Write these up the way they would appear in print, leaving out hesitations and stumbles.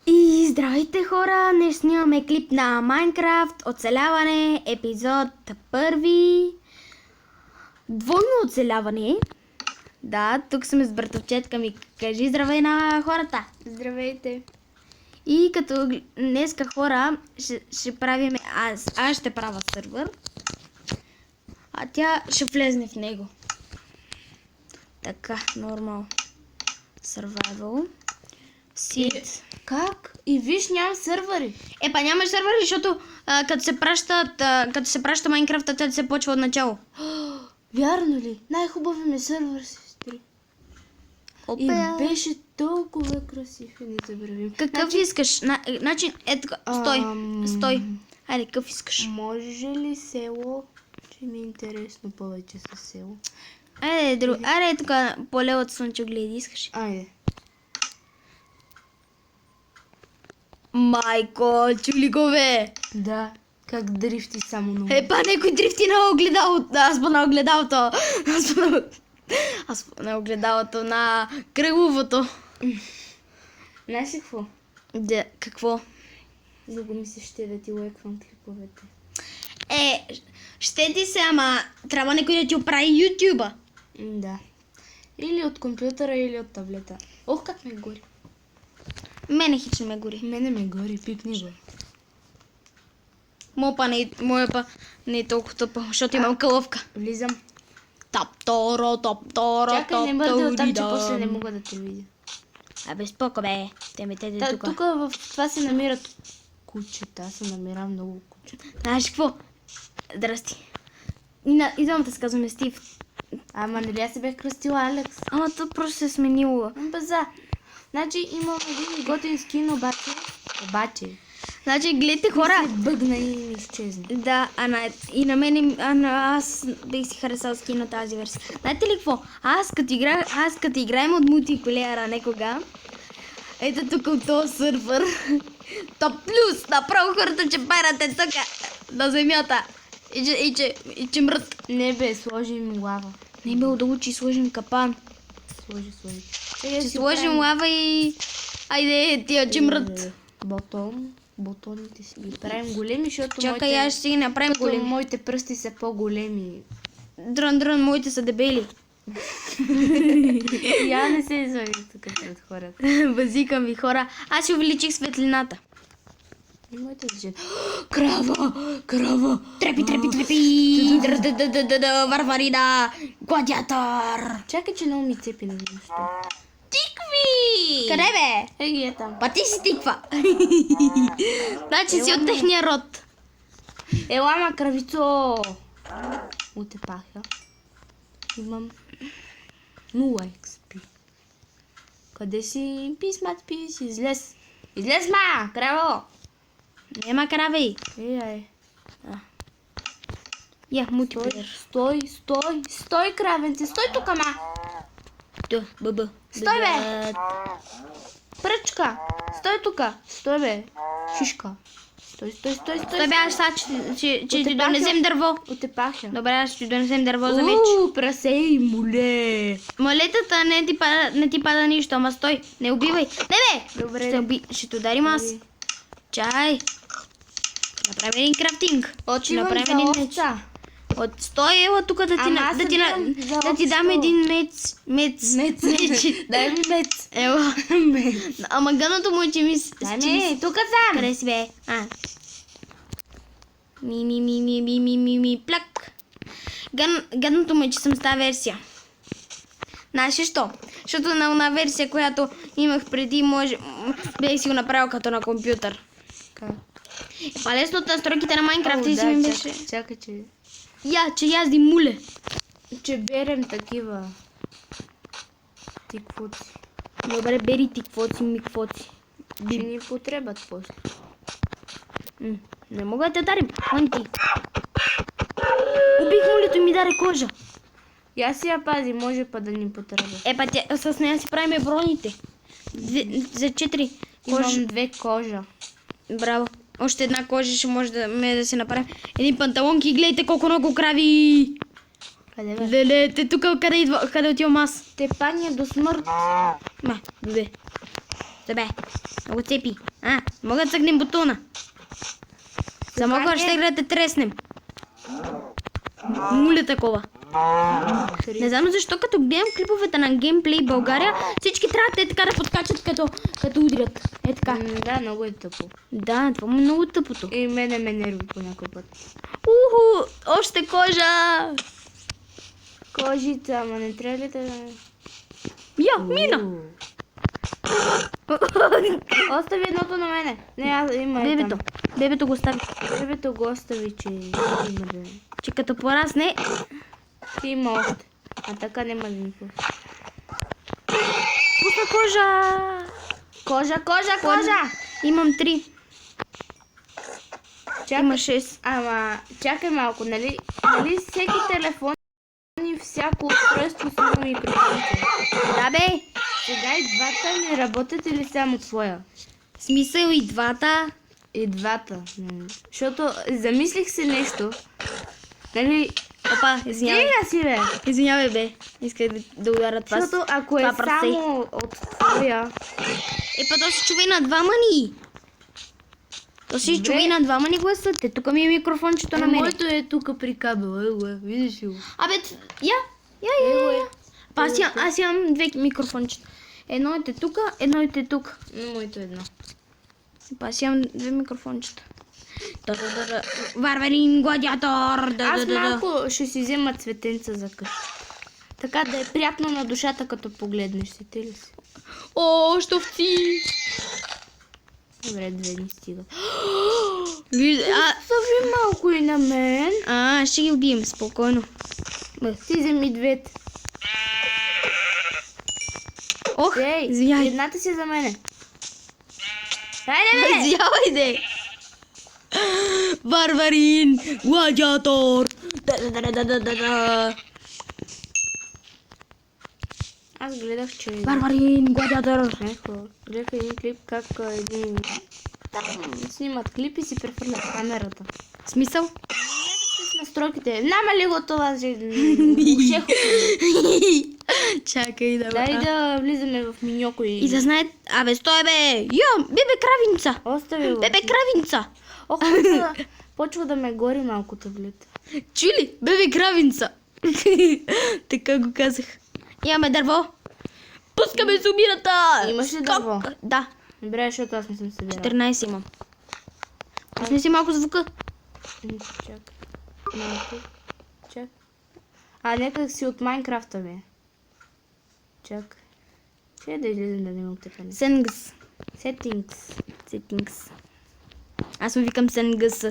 И здравейте хора! Днес снимаме клип на Майнкрафт, оцеляване, епизод първи. Двойно оцеляване. Да, тук сме с братовчетка ми. Кажи здравей на хората. Здравейте. И като днеска хора ще правим... Аз ще правя сървър. А тя ще влезне в него. Така, нормал. Survival. Seed. Как? И виж, нямам сървъри. Епа нямаш сървър, защото като се праща Майнкрафта, тя се почва от начало. Вярно ли? Най-хубави ми сървър, сестри. И беше толкова красив. И не забравим. Какъв искаш? Значи, стой. Айде, какъв искаш? Може ли село? Че ми е интересно повече със село. Айде, тук поле от слънчогледи искаш. Айде. Майко, чули го бе? Да. Как дрифти само на Епа, някой дрифти на огледалото. Аз на огледалото. Аз на огледалото на кръговото. Знаеш ли какво? Да, какво? Много ми се ще да ти лайквам клиповете. Ще ти се, ама трябва някой да ти оправи ютуба. Да. Или от компютъра, или от таблета. Ох, как ме гори. Мене хич не ме гори. Мене ме гори, пипни го. Моя па не е толкова тъпа, защото имам кълъвка. Влизам. Топ-торо. Чакай, не бъде оттам, че после не мога да те видя. Абе, споко бе. Те тук. Тук в това се намират кучета. Аз се намирам много кучета. Знаеш какво? Здрасти. И двамата се казваме Стив. Ама нали аз се бях кръстила Алекс? Ама то просто се е сменило. База. Значи имам един готин скин, обаче. Значи, гледайте хора. Се бъгна и ми изчезна. Да, и на мен, аз бих си харесал скин тази версия. Знаете ли какво? Аз като играем от мултиплеера некога, ето тук от този сървър, топ плюс, направо хората, че парате тук на земята и че мрът. Не бе, сложим лава. Не бе, да учи, сложим капан. Сложи. Ще сложим лава и... Айде, тия че мрът. Бутоните си ги правим големи, защото Чакай, аз ще ги направим големи. моите пръсти са по-големи. Дрън, моите са дебели. Я не се излагай тук пред хората. Базикам ви хора. Аз си увеличих светлината. И моите жена. Крава! Трепи! Варварина! Гладиатор! Чакай, че много ми цепи на нещо. Тикви! Къде бе? Ги е там. Па ти си тиква. Значи си от техния род. Ела, ма, кравицо! Утепаха. Имам 0 XP. Къде си? Писмат, излез. Излез, ма! Краво! Нема крави. Ей. Я, мултиплеер. Стой, кравенце! Стой тук, ма! Бъбъ. Стой, бе! Пръчка! Стой тука! Стой, бе! Шишка! Стой! Той бе, аз ще ти донесем дърво. Отепаха. Добре, аз ще ти донесем дърво за меч. Прасей, моле! Малетата не ти пада нищо, ама стой. Не убивай. Не бе! Добре. Ще те ударим аз. Чай. Направим един крафтинг. Отивам за овца. Стой, ела тук да ти дам един мец. Дай ми мец. Ела. Ама гъното му е, че ми... Дай ми, тук съм. Къде си бе? Ми, плак. Гъното му е, че съм с тази версия. Знаеш ли що? Защото на една версия, която имах преди, бях си го направил като на компютър. Лесно от настройките на Майнкрафт и си ми беше... Чакай, че... че язди муле. Че берем такива... Тиквоци. Добре, бери тиквоци, миквоци. Че ни потребат после. Не мога да те ударим. Анти. Убих мулето и ми даде кожа. Я си я пази, може па да ни потреба. Епа, с нея си правим броните. За 4 кожа. Имам 2 кожа. Браво. Още една кожа ще може да се направим. Един панталонки. Гледайте колко много крави. Къде бе? Леле, тук къде отивам аз. Те паня до смърт. Добре. Много цепи. Мога да цъкнем бутона. Само ако ще играе да треснем. Нуля такова. Не знам защо, като гледам клиповете на геймплей България, всички трябва те така да подкачат, като удрят. Е така. Да, много е тъпо. Да, това е много тъпото. И мене ме нерви по някой път. Уху, още кожа! Кожица, ама не трябва ли да... Я, мина! Остави едното на мене. Не, аз има е Бебето, там. бебето го остави. Бебето го остави, че има да... Че като порасне, Ти има още. А така няма да никой. пусна кожа! Кожа! Имам 3. Чакай, Има 6. ама чакай малко, нали всеки телефон и всяко устройство си има микрофон? Да бе! Сега и двата не работят или само твоя? Смисъл и двата. И двата. Защото замислих се нещо. Нали, Опа, извинявай. стига си бе! Извинявай бе. Исках да ударя това. Защото ако е това прасе. само от твоя... Па то се чува и на двама ни. То се чува и на двама ни гласът. Тук ми е микрофончето на мене. Моето е тук при кабела, видиш ли го? Абе, я. Па аз имам 2 микрофончета. Едно е тук, едно е тук. Моето е едно. Па аз имам 2 микрофончета. Варварин гладиатор. Аз малко ще си взема цветенца за къща. Така да е приятно на душата, като погледнеш си. Те ли си? О, щовци. Добре, 2 ни стигат. Съви Малко и на мен. ще ги убием, спокойно. Ти вземи 2. Ох, Ей, извиняй. едната си за мене. Хайде, бе! Извинявай, де. Варварин гладиатор. Да. Аз гледах, че... Варварин гладиатор. Гледах един клип, как един... снимат клип и си прехвърлят камерата. Смисъл? С настройките. Нама ли го това? Чакай да Дай да влизаме в миньоко И да знае... Абе, стой бе! Бебе кравинца! Остави го. Бебе кравинца! Ох, почва да ме гори малко таблета. Чули? Бебе кравинца! Така го казах. Имаме дърво. Пускаме зумирата! Имаш ли дърво? Да. Добре, защото аз не съм събирала. 14 имам. Пусни си малко звука. Чак. Малко. Чак. Нека си от Майнкрафта бе. Чак. Ще да излезем да немам тъпане. Сенгъс. Settings. Аз му викам Сенгъс.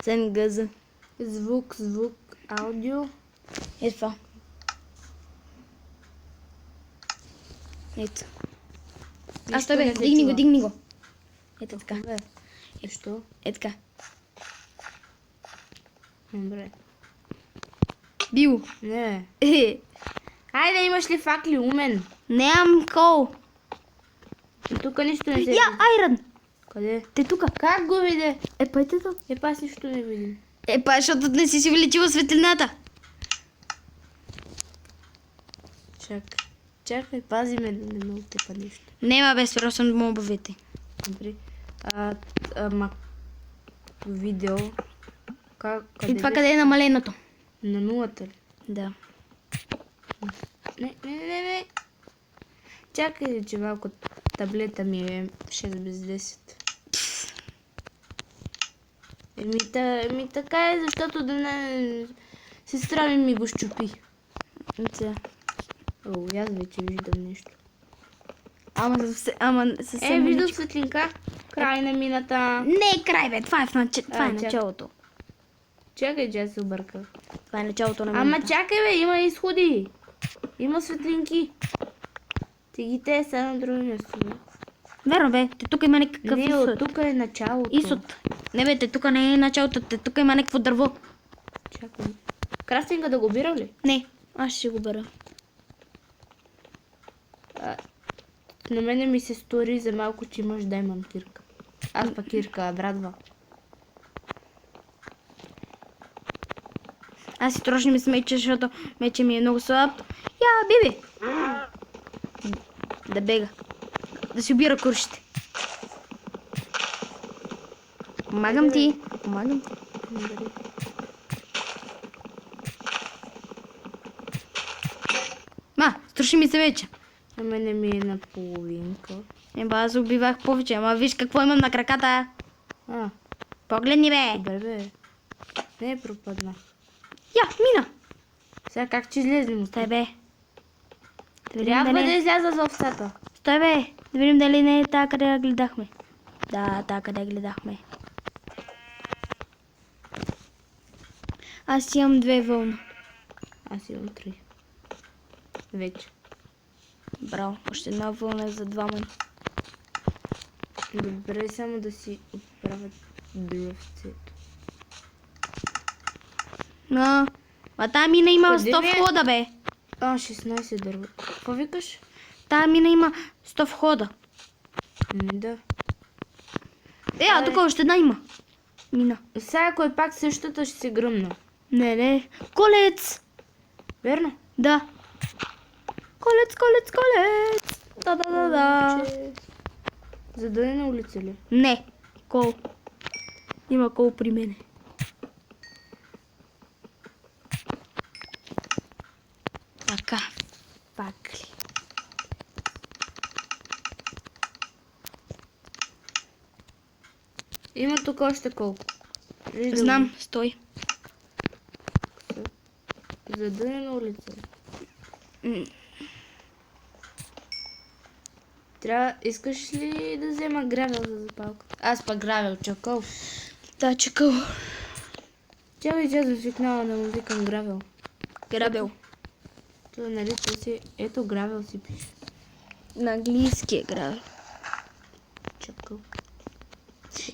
Сенгъс. Звук, аудио. Ето това. Ето. Стой бе, дигни го. Ето така. Защо? Ето така. Добре. Бил. Не. Хайде, имаш ли факли, умен? Нямам кол. Тук нищо не се... Айрън. Къде? Те тука. Как го виде? Пайте то. Аз нищо не видим. Защото не си увеличила светлината. Чакай, пази ме да не ме отепа нещо. Нема бе, спирал съм мобовете. Добре. Видео. И това къде е намаленото? На нулата ли? Да. Не. Чакай, че малко таблета ми е 6 без 10. Еми така е, защото да не... Сестра ми го щупи. Аз вече виждам нещо. Ама съвсем... Виждам светлинка. Край на мината. Не, край бе, това е началото. Чакай, че аз се обърках. Това е началото на мината. Ама чакай бе, има изходи. Има светлинки. Ти ги те са на друго място. Верно бе, тук има някакъв Не, изход. от тук е началото. Изход. Не бе, тук не е началото, тук има някакво дърво. Чакай. Крафтинга да го бира ли? Не, аз ще го бера. На мене ми се стори за малко, че имаш да имам кирка. Аз пък кирка, радва. Аз си трошни ми с меча, защото меча ми е много слаб. Биби! Да бега. Да си убира куршите. Помагам ти. Помагам ти. Дали. Струши ми се вече. На мене ми е на половинка. Аз убивах повече, ама виж какво имам на краката. А, Погледни, бе. добре бе. Не пропадна. Я, мина. Сега как че излезли му? Стой, бе. Да видим Трябва да дали... изляза за овцата. Стой, бе. Да видим дали не е та, къде я гледахме. Да, та, къде я гледахме. Аз имам 2 вълна. Аз имам 3. Вече. Браво, още една вълна за 2 мъни. Добре, само да си отправят дровцето. А тая мина има Къде 100 ми е? входа, бе. 16 дърва. Какво викаш? Тая мина има 100 входа. Да. Тук още една има. Мина. Сега ако е пак същата, ще се гръмна. Не. Колец! Верно? Да. Колец. Да. Че... За да е на улица ли? Не. Кол. Има кол при мене. Така. Пак ли? Има тук още колко. Виждам Знам. Стой. го. За да е на улица. М, Трябва... Искаш ли да взема гравел за запалка? Аз пък гравел, чакъл. Да, чакал. Чакай, че за сигнала да му викам гравел. Грабел. Това нали то си... Ето гравел си пише. На английски е грабел. Чакъл.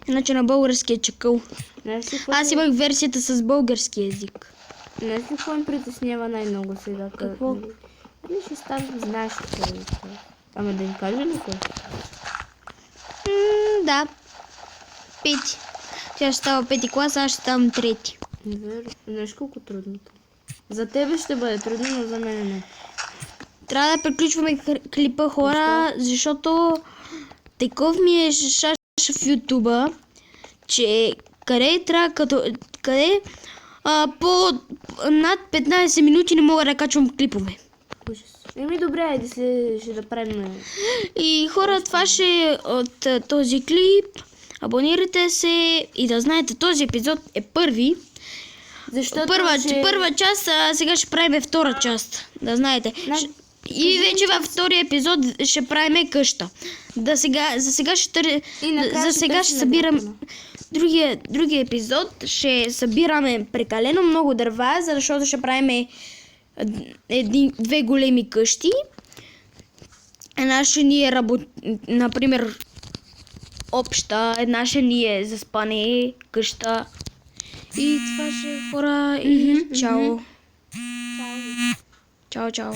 Иначе на български е чакал. Знаеш ли какво, Аз имах версията с български език. знаеш ли какво им притеснява най-много сега? Какво? Нали ще става, знаеш какво е това. Ама да им кажа ли какво? Да. 5. Тя ще става 5 клас, аз ще ставам 3. Верно. Знаеш колко трудно това? За тебе ще бъде трудно, но за мен не. Трябва да приключваме клипа, хора, защото такъв ми е шаш в ютуба, че къде по над 15 минути не мога да качвам клипове. Ужас. Еми добре, айде ще направим. И хора, това ще е от този клип. Абонирайте се и да знаете, този епизод е първи. Защото Първа част, а сега ще правим втора част. Да знаете. И вече във втория епизод ще правим къща. За сега ще събирам другия епизод. Ще събираме прекалено много дърва, защото ще правим 2 големи къщи. Една ще ни е например обща, една ще ни е за спане, къща. И това ще е, хора, и чао. Чао, чао.